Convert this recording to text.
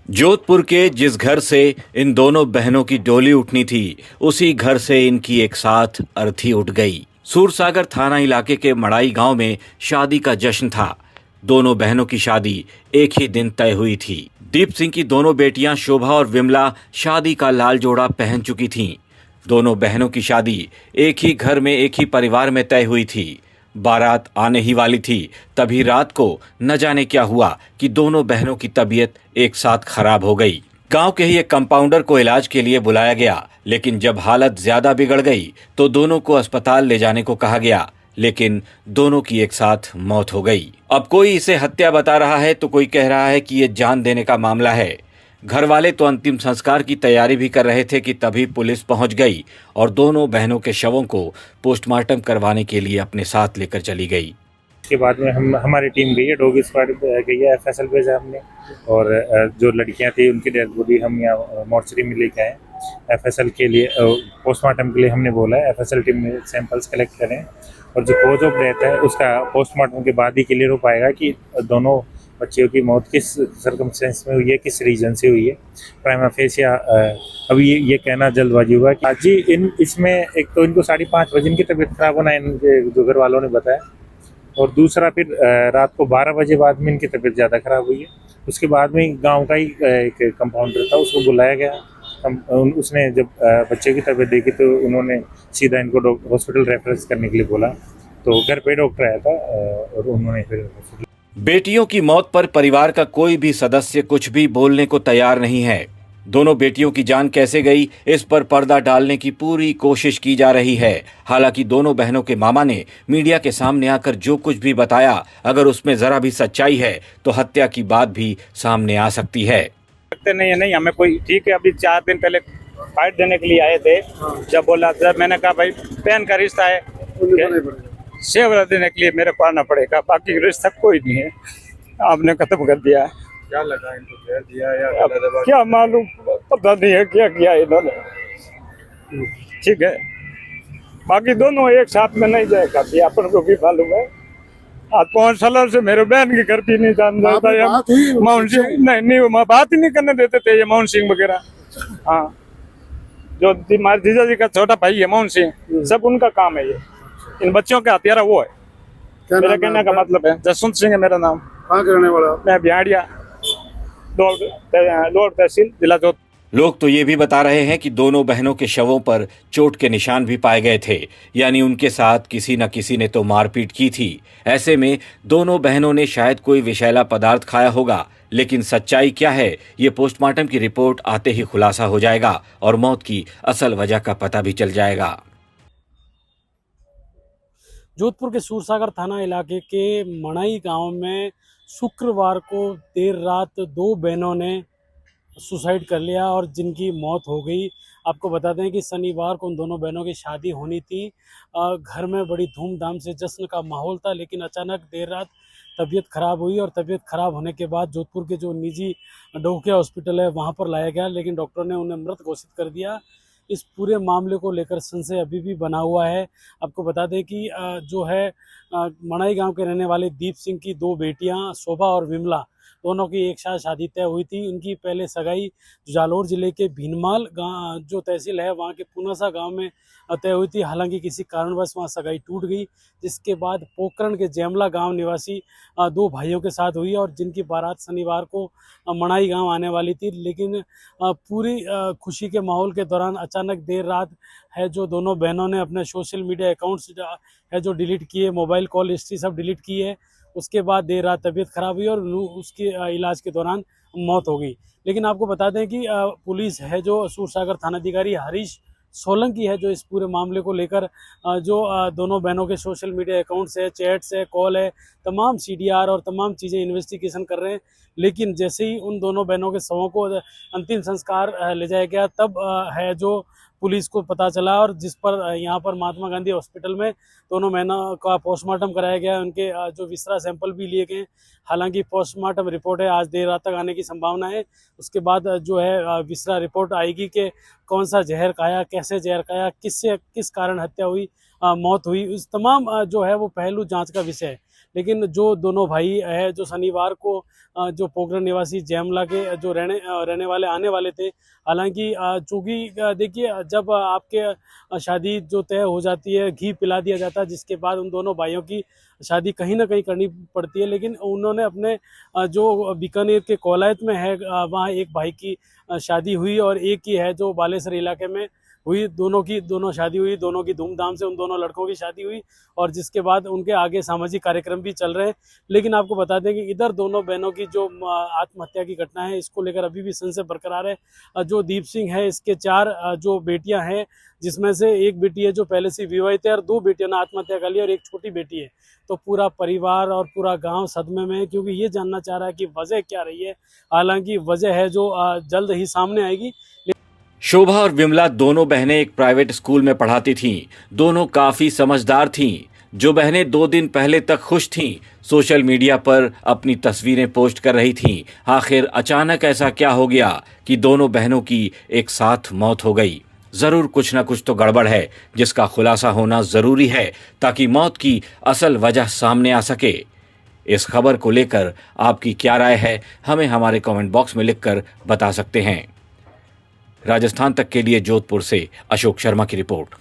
जोधपुर के जिस घर से इन दोनों बहनों की डोली उठनी थी, उसी घर से इनकी एक साथ अर्थी उठ गई। सूरसागर थाना इलाके के मड़ाई गांव में शादी का जश्न था। दोनों बहनों की शादी एक ही दिन तय हुई थी। दीप सिंह की दोनों बेटियां शोभा और विमला शादी का लाल जोड़ा पहन चुकी थीं। दोनों बहनों की शादी एक ही घर में एक ही परिवार में तय हुई थी। बारात आने ही वाली थी, तभी रात को न जाने क्या हुआ कि दोनों बहनों की तबीयत एक साथ खराब हो गई। गांव के ही एक कंपाउंडर को इलाज के लिए बुलाया गया, लेकिन जब हालत ज्यादा बिगड़ गई तो दोनों को अस्पताल ले जाने को कहा गया, लेकिन दोनों की एक साथ मौत हो गई। अब कोई इसे हत्या बता रहा है तो कोई कह रहा है कि ये जान देने का मामला है। घर वाले तो अंतिम संस्कार की तैयारी भी कर रहे थे कि तभी पुलिस पहुंच गई और दोनों बहनों के शवों को पोस्टमार्टम करवाने के लिए अपने साथ लेकर चली गई। उसके बाद में हमारी टीम गई है, डॉग स्क्वाड गई है, एफएसएल भेजा हमने और जो लड़कियां थी उनकी डेड बॉडी हम यहाँ मोर्चरी में लेके आए। एफएसएल के लिए पोस्टमार्टम के लिए हमने बोला है, एफएसएल टीम में सैंपल्स कलेक्ट करें और जो कॉज ऑफ डेथ है उसका पोस्टमार्टम के बाद ही क्लियर हो पाएगा कि दोनों बच्चियों की मौत किस सर्कमस्टेंस में हुई है, किस रीजन से हुई है। प्राइमा फेसिया अभी ये कहना जल्दबाजी हुआ कि आज जी इसमें एक तो इनको 5:30 बजे इनकी तबीयत खराब होना इनके जो घर वालों ने बताया, और दूसरा फिर रात को 12 बजे बाद में इनकी तबीयत ज़्यादा खराब हुई है। उसके बाद में गांव का ही एक कंपाउंडर था, उसको बुलाया गया। उसने जब बच्चे की तबीयत देखी तो उन्होंने सीधा इनको हॉस्पिटल रेफरेंस करने के लिए बोला, तो घर पे डॉक्टर आया था और उन्होंने फिर बेटियों की मौत पर परिवार का कोई भी सदस्य कुछ भी बोलने को तैयार नहीं है। दोनों बेटियों की जान कैसे गई, इस पर पर्दा डालने की पूरी कोशिश की जा रही है। हालांकि दोनों बहनों के मामा ने मीडिया के सामने आकर जो कुछ भी बताया, अगर उसमें जरा भी सच्चाई है तो हत्या की बात भी सामने आ सकती है। नहीं हमें कोई ठीक है। अभी 4 दिन पहले फाइट देने के लिए आए थे। जब बोला, जब मैंने कहा भाई बहन का रिश्ता है, सेवला देने के लिए मेरे को आना पड़ेगा, बाकी रिश्ता कोई नहीं है। आपने खत्म कर दिया। क्या लगा इनको, जहर दिया या क्या मालूम, पता नहीं है क्या किया इन्होंने। ठीक है, बाकी दोनों एक साथ में नहीं जाएगा, अपन को भी मालूम है। आज 5 सालों से मेरे बहन के घर भी नहीं जान जाता है। मोहन सिंह नहीं बात ही नहीं करने देते थे ये मोहन सिंह वगैरह। हाँ, जो हमारे जीजा जी का छोटा भाई है मोहन सिंह, सब उनका काम है। ये इन बच्चों का हथियारा वो है। मेरा कहने का मतलब है, जसवंत सिंह है मेरा नाम। कहाँ के रहने वाला? मैं बिहाड़िया लोड तहसील जिला जोधपुर। लोग तो ये भी बता रहे हैं कि दोनों बहनों के शवों पर चोट के निशान भी पाए गए थे, यानी उनके साथ किसी न किसी ने तो मारपीट की थी। ऐसे में दोनों बहनों ने शायद कोई विषैला पदार्थ खाया होगा, लेकिन सच्चाई क्या है ये पोस्टमार्टम की रिपोर्ट आते ही खुलासा हो जाएगा और मौत की असल वजह का पता भी चल जाएगा। जोधपुर के सूरसागर थाना इलाके के मड़ाई गांव में शुक्रवार को देर रात 2 बहनों ने सुसाइड कर लिया और जिनकी मौत हो गई। आपको बता दें कि शनिवार को उन दोनों बहनों की शादी होनी थी। घर में बड़ी धूमधाम से जश्न का माहौल था, लेकिन अचानक देर रात तबीयत खराब हुई और तबीयत खराब होने के बाद जोधपुर के जो निजी डोकिया हॉस्पिटल है वहां पर लाया गया, लेकिन डॉक्टर ने उन्हें मृत घोषित कर दिया। इस पूरे मामले को लेकर संशय अभी भी बना हुआ है। आपको बता दें कि जो है मड़ाई गांव के रहने वाले दीप सिंह की 2 बेटियां शोभा और विमला, दोनों की एक साथ शादी तय हुई थी। इनकी पहले सगाई जालोर जिले के भीनमाल गांव जो तहसील है वहां के पुनासा गांव में तय हुई थी। हालांकि किसी कारणवश वहां सगाई टूट गई, जिसके बाद पोखरण के जैमला गांव निवासी 2 भाइयों के साथ हुई और जिनकी बारात शनिवार को मड़ाई गांव आने वाली थी। लेकिन पूरी खुशी के माहौल के दौरान अचानक देर रात है जो दोनों बहनों ने अपने सोशल मीडिया अकाउंट्स है जो डिलीट किए, मोबाइल कॉल हिस्ट्री सब डिलीट की है। उसके बाद देर रात तबीयत खराब हुई और उसके इलाज के दौरान मौत हो गई। लेकिन आपको बता दें कि पुलिस है जो सूरसागर थानाधिकारी हरीश सोलंकी है जो इस पूरे मामले को लेकर जो दोनों बहनों के सोशल मीडिया अकाउंट्स है, चैट्स है, कॉल है, तमाम सीडीआर और तमाम चीज़ें इन्वेस्टिगेशन कर रहे हैं। लेकिन जैसे ही उन दोनों बहनों के शवों को अंतिम संस्कार ले जाया गया, तब है जो पुलिस को पता चला और जिस पर यहाँ पर महात्मा गांधी हॉस्पिटल में दोनों बहनों का पोस्टमार्टम कराया गया। उनके जो विसरा सैंपल भी लिए गए। हालांकि पोस्टमार्टम रिपोर्ट है आज देर रात तक आने की संभावना है। उसके बाद जो है विसरा रिपोर्ट आएगी कि कौन सा जहर खाया, कैसे जहर खाया, किस कारण हत्या हुई, मौत हुई, उस तमाम जो है वो पहलू जांच का विषय है। लेकिन जो दोनों भाई है जो शनिवार को जो पोखरण निवासी जैमला के जो रहने वाले आने वाले थे, हालांकि चूँकि देखिए जब आपके शादी जो तय हो जाती है, घी पिला दिया जाता है, जिसके बाद उन दोनों भाइयों की शादी कहीं ना कहीं करनी पड़ती है, लेकिन उन्होंने अपने जो बीकानेर के कोलायत में है वहाँ एक भाई की शादी हुई और एक की है जो बालेसर इलाके में हुई। दोनों शादी हुई, दोनों की धूमधाम से उन दोनों लड़कों की शादी हुई और जिसके बाद उनके आगे सामाजिक कार्यक्रम भी चल रहे हैं। लेकिन आपको बता दें कि इधर दोनों बहनों की जो आत्महत्या की घटना है, इसको लेकर अभी भी संशय बरकरार है। जो दीप सिंह है, इसके 4 जो बेटियां हैं, जिसमें से एक बेटी है जो पहले से विवाहित है और 2 बेटियों ने आत्महत्या कर ली और एक छोटी बेटी है। तो पूरा परिवार और पूरा गांव सदमे में है, क्योंकि ये जानना चाह रहा है कि वजह क्या रही है। हालांकि वजह है जो जल्द ही सामने आएगी। शोभा और विमला दोनों बहनें एक प्राइवेट स्कूल में पढ़ाती थीं। दोनों काफी समझदार थीं। जो बहनें 2 दिन पहले तक खुश थीं, सोशल मीडिया पर अपनी तस्वीरें पोस्ट कर रही थीं। आखिर अचानक ऐसा क्या हो गया कि दोनों बहनों की एक साथ मौत हो गई? जरूर कुछ ना कुछ तो गड़बड़ है, जिसका खुलासा होना जरूरी है ताकि मौत की असल वजह सामने आ सके। इस खबर को लेकर आपकी क्या राय है, हमें हमारे कमेंट बॉक्स में लिखकर बता सकते हैं। राजस्थान तक के लिए जोधपुर से अशोक शर्मा की रिपोर्ट।